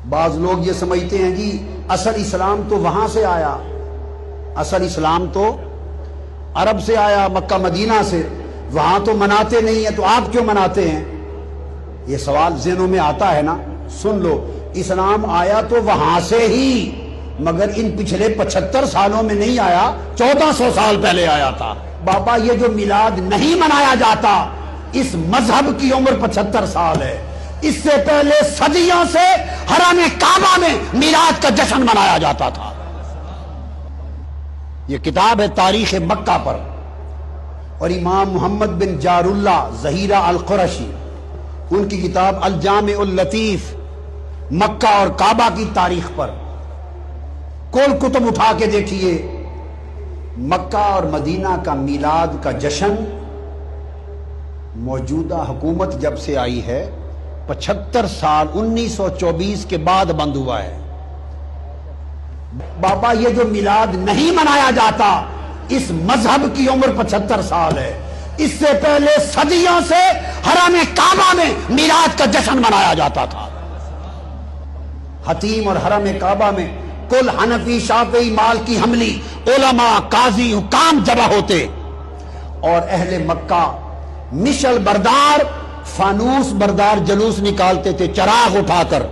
بعض لوگ یہ سمجھتے ہیں جی اصل اسلام تو وہاں سے آیا، اصل اسلام تو عرب سے آیا، مکہ مدینہ سے، وہاں تو مناتے نہیں ہیں تو آپ کیوں مناتے ہیں؟ یہ سوال ذہنوں میں آتا ہے نا۔ سن لو، اسلام آیا تو وہاں سے ہی، مگر ان پچھلے 75 سالوں میں نہیں آیا، 1400 سال پہلے آیا تھا۔ بابا یہ جو میلاد نہیں منایا جاتا، اس مذہب کی عمر 75 سال ہے، اس سے پہلے صدیوں سے حرم کعبہ میں میلاد کا جشن منایا جاتا تھا۔ یہ کتاب ہے تاریخ مکہ پر، اور امام محمد بن جار اللہ ظہیرہ القرشی، ان کی کتاب الجامع اللطیف مکہ اور کعبہ کی تاریخ پر، کل کتب اٹھا کے دیکھیے، مکہ اور مدینہ کا میلاد کا جشن موجودہ حکومت جب سے آئی ہے 75 سال 1924 کے بعد بند ہوا ہے۔ بابا یہ جو میلاد نہیں منایا جاتا، اس مذہب کی عمر 75 سال ہے، اس سے پہلے صدیوں سے حرم کعبہ میں میلاد کا جشن منایا جاتا تھا۔ حتیم اور حرم کعبہ میں کل حنفی، شافعی، مالکی، حنبلی علماء، قاضی، حکام جمع ہوتے، اور اہل مکہ مشل بردار، فانوس بردار جلوس نکالتے تھے چراغ اٹھا کر،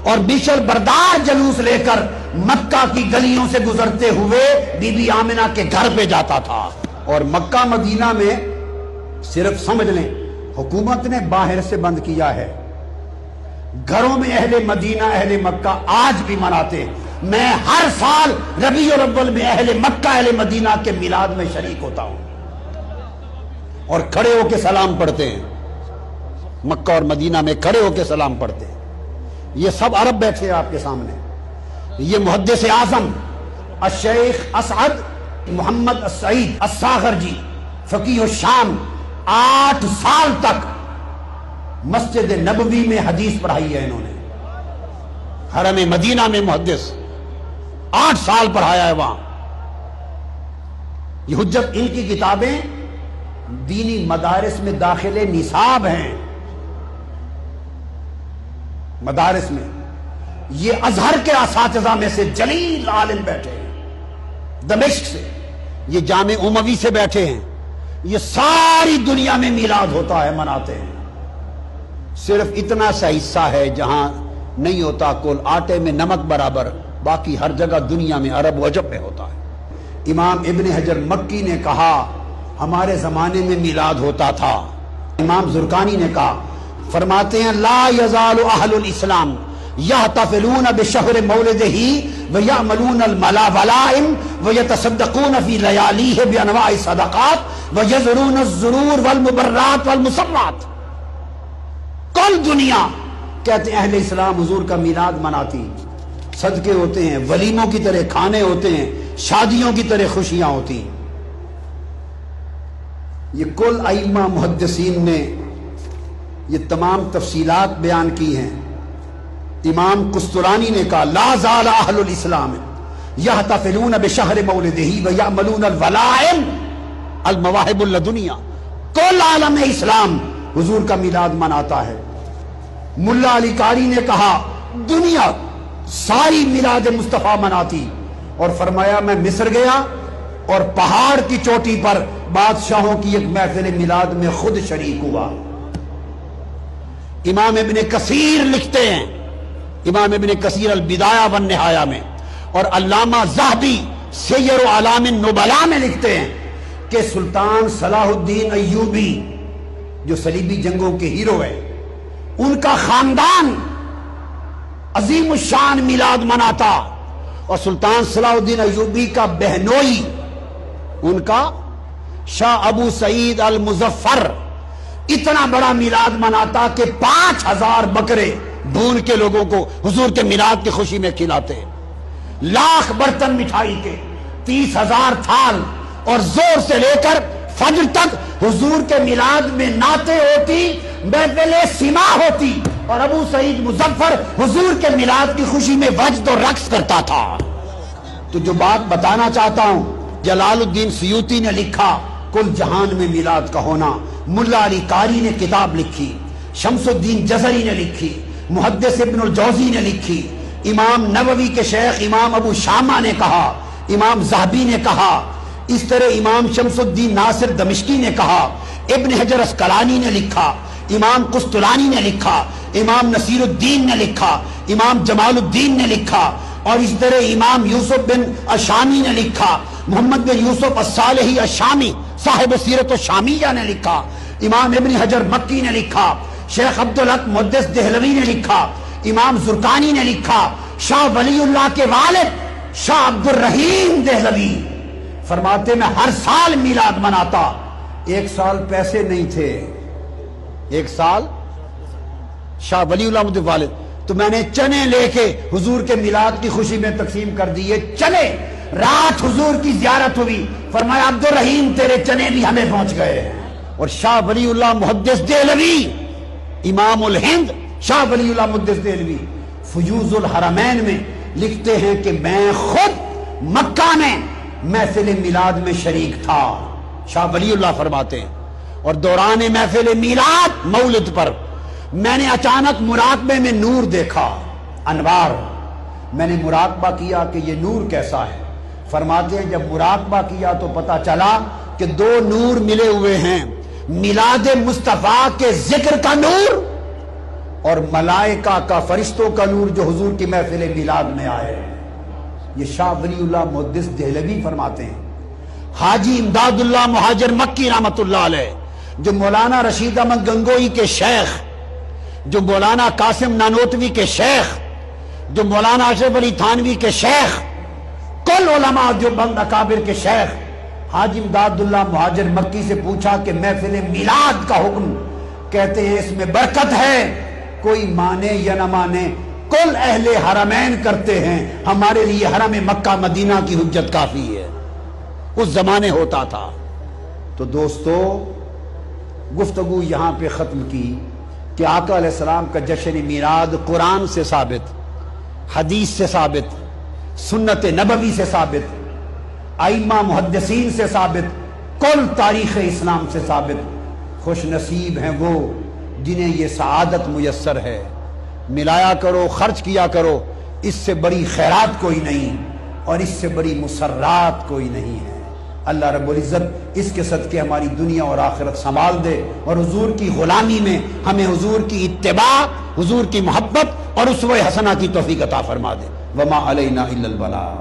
اور مشل بردار جلوس لے کر مکہ کی گلیوں سے گزرتے ہوئے بی بی آمنہ کے گھر پہ جاتا تھا۔ اور مکہ مدینہ میں صرف سمجھ لیں حکومت نے باہر سے بند کیا ہے، گھروں میں اہل مدینہ، اہل مکہ آج بھی مناتے ہیں۔ میں ہر سال ربیع الاول میں اہل مکہ، اہل مدینہ کے میلاد میں شریک ہوتا ہوں، اور کھڑے ہو کے سلام پڑھتے ہیں، مکہ اور مدینہ میں کھڑے ہو کے سلام پڑھتے ہیں۔ یہ سب عرب بیٹھے ہیں آپ کے سامنے۔ یہ محدث اعظم الشیخ اسعد محمد السعید الساغرجی فقیہ الشام 8 سال تک مسجد نبوی میں حدیث پڑھائی ہے انہوں نے، حرم مدینہ میں محدث 8 سال پڑھایا ہے وہاں۔ یہ حجت ان کی کتابیں دینی مدارس میں داخل نصاب ہیں، مدارس میں۔ یہ ازہر کے اساتذہ میں سے جلیل عالم بیٹھے ہیں دمشق سے، یہ جامع اموی سے بیٹھے ہیں، یہ ساری دنیا میں میلاد ہوتا ہے، مناتے ہیں۔ صرف اتنا سا حصہ ہے جہاں نہیں ہوتا، کل آٹے میں نمک برابر، باقی ہر جگہ دنیا میں عرب و عجم میں ہوتا ہے۔ امام ابن حجر مکی نے کہا ہمارے زمانے میں میلاد ہوتا تھا۔ امام زرقانی نے کہا، فرماتے ہیں لا یزال اہل الاسلام یحتفلون بشہر مولدہ ویعملون الولائم ویتصدقون فی لیالیہ بانواع الصدقات ویزرون الزرور والمبرات والمسرات۔ کل دنیا کہتے ہیں اہل اسلام حضور کا میلاد مناتی، صدقے ہوتے ہیں، ولیموں کی طرح کھانے ہوتے ہیں، شادیوں کی طرح خوشیاں ہوتی۔ یہ کل ائمہ محدثین نے یہ تمام تفصیلات بیان کی ہیں۔ امام قسطلانی نے کہا لا زال اہل الاسلام یحتفلون بشہر مولدہ ویعملون الولائم المواہب اللدنیا۔ کل عالم اسلام حضور کا میلاد مناتا ہے۔ ملا علی قاری نے کہا دنیا ساری میلاد مصطفیٰ مناتی، اور فرمایا میں مصر گیا اور پہاڑ کی چوٹی پر بادشاہوں کی ایک محفل میلاد میں خود شریک ہوا۔ امام ابن کثیر لکھتے ہیں، امام ابن کثیر البدایہ والنہایہ میں، اور علامہ ذہبی سیر اعلام النبلاء میں لکھتے ہیں کہ سلطان صلاح الدین ایوبی جو صلیبی جنگوں کے ہیرو ہیں، ان کا خاندان عظیم الشان میلاد مناتا، اور سلطان صلاح الدین ایوبی کا بہنوئی ان کا شاہ ابو سعید المظفر اتنا بڑا میلاد مناتا کہ 5000 بکرے بھون کے لوگوں کو حضور کے میلاد کی خوشی میں کھلاتے، 1,00,000 برتن مٹھائی کے، 30,000 تھال، اور زور سے لے کر فجر تک حضور کے میلاد میں نعتیں ہوتی، محفل سما ہوتی، اور ابو سعید مظفر حضور کے میلاد کی خوشی میں وجد و رقص کرتا تھا۔ تو جو بات بتانا چاہتا ہوں، جلال الدین سیوطی نے لکھا کل جہان میں میلاد کا ہونا، ملا علی قاری نے کتاب لکھی، شمس الدین جزری نے لکھی، محدث ابن الجوزی نے لکھی، امام نووی کے شیخ امام ابو شامہ نے کہا، امام ذہبی نے کہا، اس طرح امام شمس الدین ناصر دمشقی نے کہا، ابن حجر اسقلانی نے لکھا، امام قسطلانی نے لکھا، امام نصیر الدین نے لکھا، امام جمال الدین نے لکھا، اور اس طرح امام یوسف بن الشامی نے لکھا، محمد بن یوسف الصالحی الشامی صاحب سیرت الشامیہ نے لکھا، امام ابن حجر مکی نے لکھا، شیخ عبدالحق محدث دہلوی نے لکھا، امام زرقانی نے لکھا، شاہ ولی اللہ کے والد شاہ عبد الرحیم دہلوی فرماتے میں ہر سال میلاد مناتا، ایک سال پیسے نہیں تھے، ایک سال شاہ ولی اللہ مجھے والد، تو میں نے چنے لے کے حضور کے میلاد کی خوشی میں تقسیم کر دیے چنے، رات حضور کی زیارت ہوئی، فرمایا عبد الرحیم تیرے چنے بھی ہمیں پہنچ گئے۔ اور شاہ ولی اللہ محدث دہلوی امام الہند شاہ ولی اللہ محدث دہلوی فیوض الحرمین میں لکھتے ہیں کہ میں خود مکہ میں محفل میلاد میں شریک تھا، شاہ ولی اللہ فرماتے ہیں، اور دوران محفل میلاد مولد پر میں نے اچانک مراقبے میں نور دیکھا، انوار، میں نے مراقبہ کیا کہ یہ نور کیسا ہے، فرماتے ہیں جب مراقبہ کیا تو پتا چلا کہ دو نور ملے ہوئے ہیں، میلاد مصطفیٰ کے ذکر کا نور اور ملائکہ کا فرشتوں کا نور جو حضور کی محفل میلاد میں آئے۔ یہ شاہ ولی اللہ محدث دہلوی فرماتے ہیں۔ حاجی امداد اللہ مہاجر مکی رحمت اللہ علیہ، جو مولانا رشید احمد گنگوئی کے شیخ، جو مولانا قاسم نانوتوی کے شیخ، جو مولانا اشرف علی تھانوی کے شیخ، کل علماء جو بند اکابر کے شیخ، حاجی امداد اللہ مہاجر مکی سے پوچھا کہ محفل میلاد کا حکم، کہتے ہیں اس میں برکت ہے، کوئی مانے یا نہ مانے کل اہل حرمین کرتے ہیں، ہمارے لیے حرم مکہ مدینہ کی حجت کافی ہے۔ اس زمانے ہوتا تھا۔ تو دوستو گفتگو یہاں پہ ختم کی کہ آقا علیہ السلام کا جشن میلاد قرآن سے ثابت، حدیث سے ثابت، سنت نبوی سے ثابت، ائمہ محدثین سے ثابت، کل تاریخ اسلام سے ثابت۔ خوش نصیب ہیں وہ جنہیں یہ سعادت میسر ہے۔ ملایا کرو، خرچ کیا کرو، اس سے بڑی خیرات کوئی نہیں اور اس سے بڑی مسرات کوئی نہیں ہے۔ اللہ رب العزت اس کے صدقے ہماری دنیا اور آخرت سنبھال دے، اور حضور کی غلامی میں ہمیں حضور کی اتباع، حضور کی محبت اور اسوہ حسنہ کی توفیق عطا فرما دے۔ وما علینا الا البلاغ۔